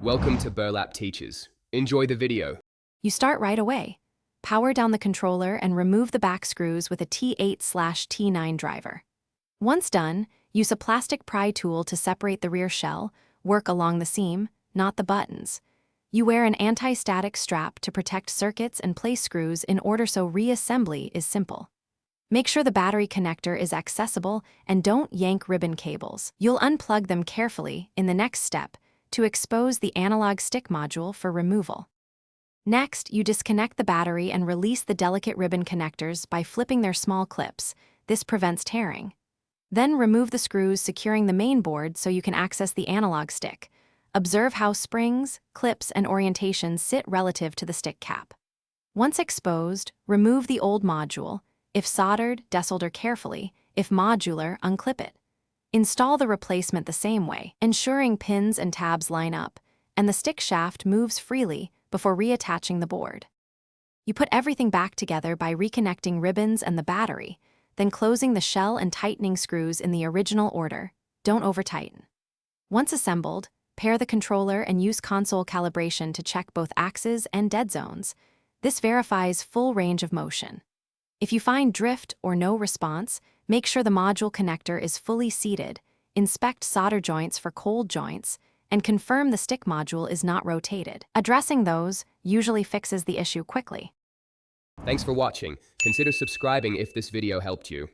Welcome to Burlap Teachers. Enjoy the video. You start right away. Power down the controller and remove the back screws with a T8/T9 driver. Once done, use a plastic pry tool to separate the rear shell, work along the seam, not the buttons. You wear an anti-static strap to protect circuits and place screws in order so reassembly is simple. Make sure the battery connector is accessible and don't yank ribbon cables. You'll unplug them carefully in the next step to expose the analog stick module for removal. Next, you disconnect the battery and release the delicate ribbon connectors by flipping their small clips. This prevents tearing. Then remove the screws securing the main board so you can access the analog stick. Observe how springs, clips, and orientations sit relative to the stick cap. Once exposed, remove the old module. If soldered, desolder carefully. If modular, unclip it. Install the replacement the same way, ensuring pins and tabs line up, and the stick shaft moves freely before reattaching the board. You put everything back together by reconnecting ribbons and the battery, then closing the shell and tightening screws in the original order. Don't over-tighten. Once assembled, pair the controller and use console calibration to check both axes and dead zones. This verifies full range of motion. If you find drift or no response, make sure the module connector is fully seated, inspect solder joints for cold joints, and confirm the stick module is not rotated. Addressing those usually fixes the issue quickly. Thanks for watching. Consider subscribing if this video helped you.